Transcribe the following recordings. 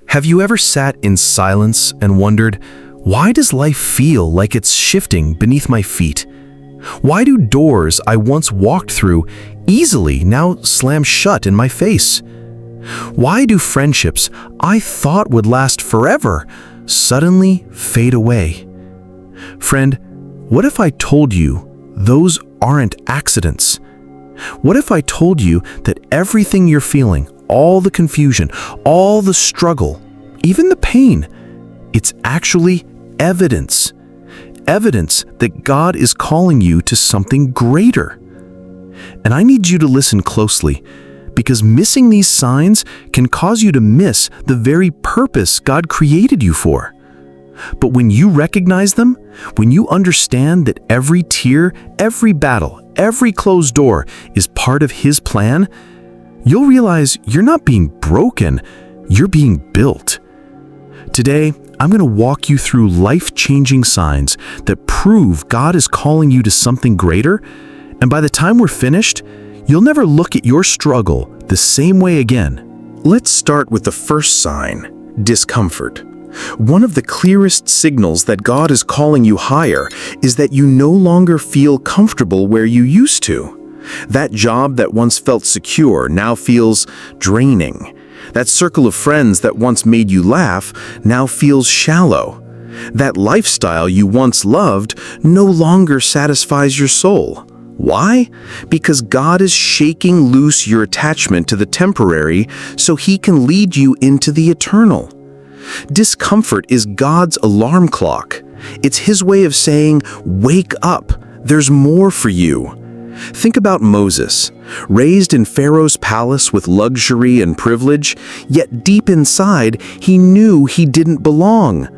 Have you ever sat in silence and wondered, why does life feel like it's shifting beneath my feet? Why do doors I once walked through easily now slam shut in my face? Why do friendships I thought would last forever suddenly fade away? Friend, what if I told you those aren't accidents? What if I told you that everything you're feeling, all the confusion, all the struggle, even the pain, it's actually evidence. Evidence that God is calling you to something greater. And I need you to listen closely, because missing these signs can cause you to miss the very purpose God created you for. But when you recognize them, when you understand that every tear, every battle, every closed door is part of His plan, you'll realize you're not being broken, you're being built. Today, I'm going to walk you through life-changing signs that prove God is calling you to something greater, and by the time we're finished, you'll never look at your struggle the same way again. Let's start with the first sign: discomfort. One of the clearest signals that God is calling you higher is that you no longer feel comfortable where you used to. That job that once felt secure now feels draining. That circle of friends that once made you laugh now feels shallow. That lifestyle you once loved no longer satisfies your soul. Why? Because God is shaking loose your attachment to the temporary so He can lead you into the eternal. Discomfort is God's alarm clock. It's His way of saying, wake up, there's more for you. Think about Moses, raised in Pharaoh's palace with luxury and privilege, yet deep inside he knew he didn't belong.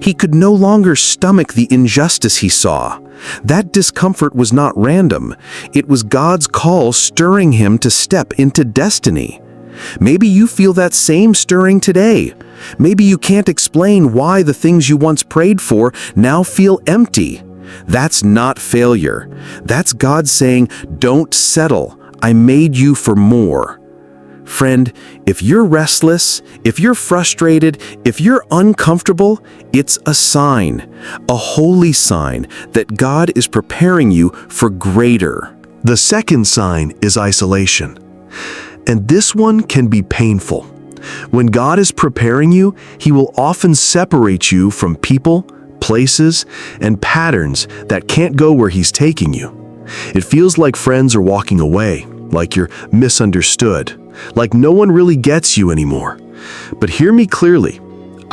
He could no longer stomach the injustice he saw. That discomfort was not random. It was God's call stirring him to step into destiny. Maybe you feel that same stirring today. Maybe you can't explain why the things you once prayed for now feel empty. That's not failure. That's God saying, don't settle. I made you for more. Friend, if you're restless, if you're frustrated, if you're uncomfortable, it's a sign, a holy sign that God is preparing you for greater. The second sign is isolation. And this one can be painful. When God is preparing you, He will often separate you from people, places, and patterns that can't go where He's taking you. It feels like friends are walking away, like you're misunderstood, like no one really gets you anymore. But hear me clearly.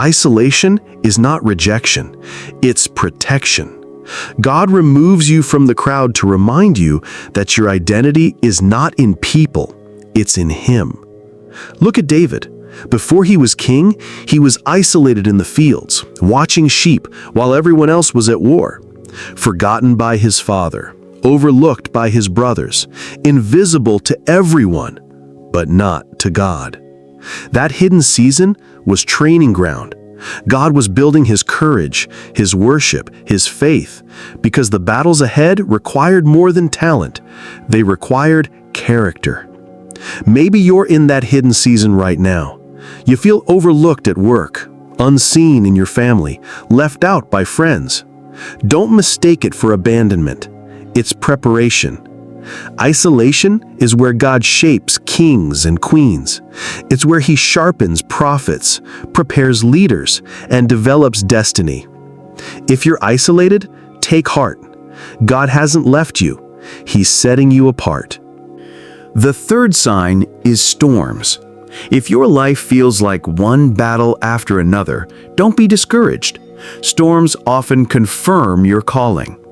Isolation is not rejection, it's protection. God removes you from the crowd to remind you that your identity is not in people, it's in Him. Look at David. Before he was king, he was isolated in the fields, watching sheep while everyone else was at war. Forgotten by his father, overlooked by his brothers, invisible to everyone, but not to God. That hidden season was training ground. God was building his courage, his worship, his faith, because the battles ahead required more than talent. They required character. Maybe you're in that hidden season right now. You feel overlooked at work, unseen in your family, left out by friends. Don't mistake it for abandonment. It's preparation. Isolation is where God shapes kings and queens. It's where He sharpens prophets, prepares leaders, and develops destiny. If you're isolated, take heart. God hasn't left you. He's setting you apart. The third sign is storms. If your life feels like one battle after another, don't be discouraged. Storms often confirm your calling.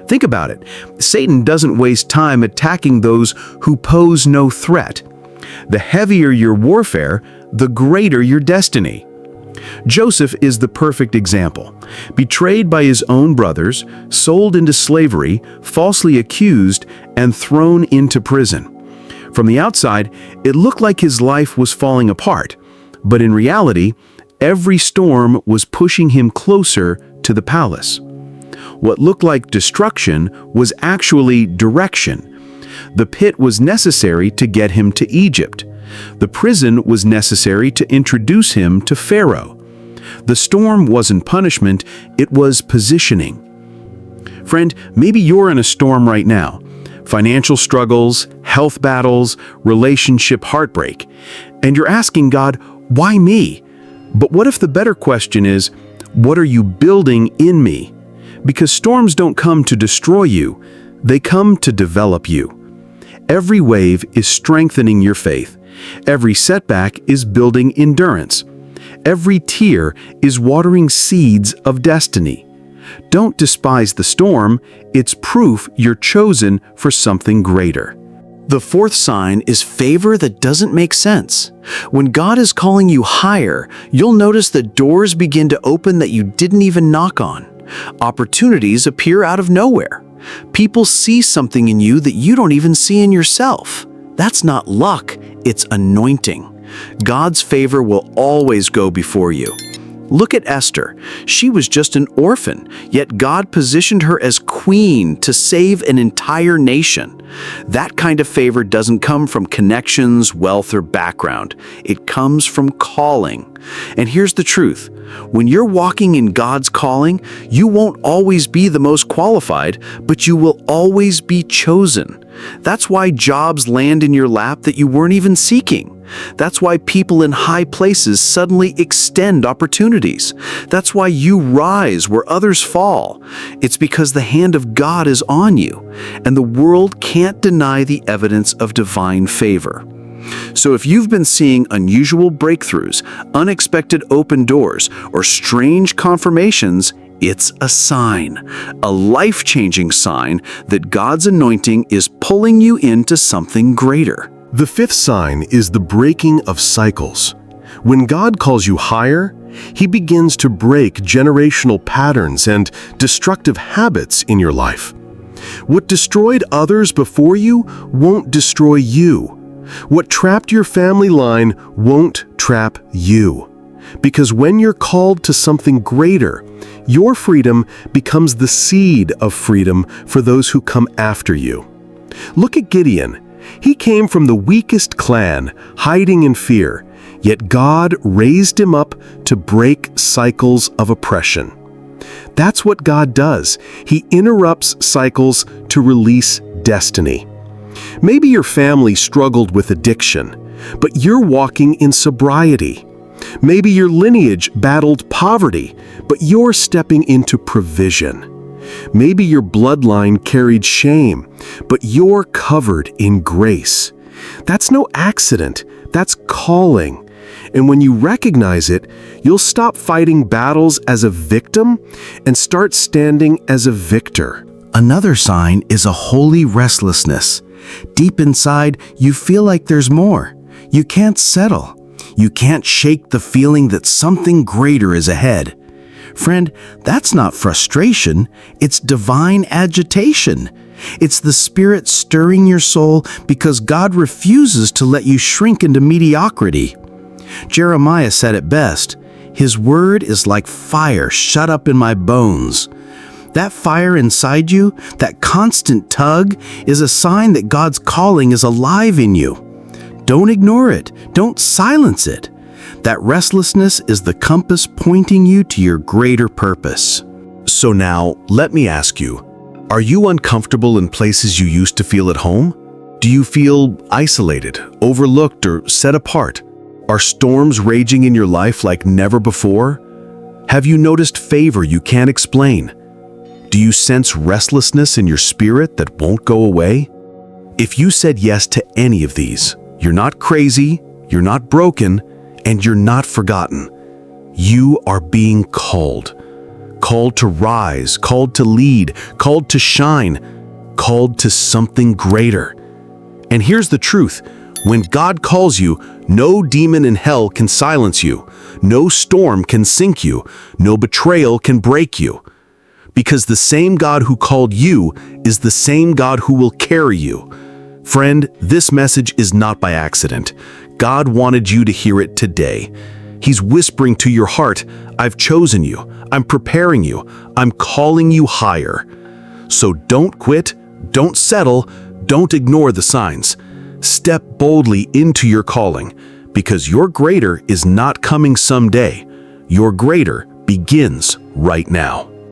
Think about it. Satan doesn't waste time attacking those who pose no threat. The heavier your warfare, the greater your destiny. Joseph is the perfect example. Betrayed by his own brothers, sold into slavery, falsely accused, and thrown into prison. From the outside, it looked like his life was falling apart, but in reality, every storm was pushing him closer to the palace. What looked like destruction was actually direction. The pit was necessary to get him to Egypt. The prison was necessary to introduce him to Pharaoh. The storm wasn't punishment, it was positioning. Friend, maybe you're in a storm right now. Financial struggles, health battles, relationship heartbreak. And you're asking God, why me? But what if the better question is, what are you building in me? Because storms don't come to destroy you, they come to develop you. Every wave is strengthening your faith. Every setback is building endurance. Every tear is watering seeds of destiny. Don't despise the storm, it's proof you're chosen for something greater. The fourth sign is favor that doesn't make sense. When God is calling you higher, you'll notice that doors begin to open that you didn't even knock on. Opportunities appear out of nowhere. People see something in you that you don't even see in yourself. That's not luck, it's anointing. God's favor will always go before you. Look at Esther. She was just an orphan, yet God positioned her as queen to save an entire nation. That kind of favor doesn't come from connections, wealth, or background. It comes from calling. And here's the truth. When you're walking in God's calling, you won't always be the most qualified, but you will always be chosen. That's why jobs land in your lap that you weren't even seeking. That's why people in high places suddenly extend opportunities. That's why you rise where others fall. It's because the hand of God is on you, and the world can't deny the evidence of divine favor. So if you've been seeing unusual breakthroughs, unexpected open doors, or strange confirmations, it's a sign, a life-changing sign that God's anointing is pulling you into something greater. The fifth sign is the breaking of cycles. When God calls you higher, He begins to break generational patterns and destructive habits in your life. What destroyed others before you won't destroy you. What trapped your family line won't trap you. Because when you're called to something greater, your freedom becomes the seed of freedom for those who come after you. Look at Gideon. He came from the weakest clan, hiding in fear, yet God raised him up to break cycles of oppression. That's what God does. He interrupts cycles to release destiny. Maybe your family struggled with addiction, but you're walking in sobriety. Maybe your lineage battled poverty, but you're stepping into provision. Maybe your bloodline carried shame, but you're covered in grace. That's no accident, that's calling. And when you recognize it, you'll stop fighting battles as a victim and start standing as a victor. Another sign is a holy restlessness. Deep inside, you feel like there's more. You can't settle. You can't shake the feeling that something greater is ahead. Friend, that's not frustration, it's divine agitation. It's the Spirit stirring your soul because God refuses to let you shrink into mediocrity. Jeremiah said it best, "His word is like fire shut up in my bones." That fire inside you, that constant tug, is a sign that God's calling is alive in you. Don't ignore it. Don't silence it. That restlessness is the compass pointing you to your greater purpose. So now, let me ask you, are you uncomfortable in places you used to feel at home? Do you feel isolated, overlooked, or set apart? Are storms raging in your life like never before? Have you noticed favor you can't explain? Do you sense restlessness in your spirit that won't go away? If you said yes to any of these, you're not crazy, you're not broken, and you're not forgotten. You are being called. Called to rise, called to lead, called to shine, called to something greater. And here's the truth. When God calls you, no demon in hell can silence you. No storm can sink you. No betrayal can break you. Because the same God who called you is the same God who will carry you. Friend, this message is not by accident. God wanted you to hear it today. He's whispering to your heart, I've chosen you, I'm preparing you, I'm calling you higher. So don't quit, don't settle, don't ignore the signs. Step boldly into your calling, because your greater is not coming someday. Your greater begins right now.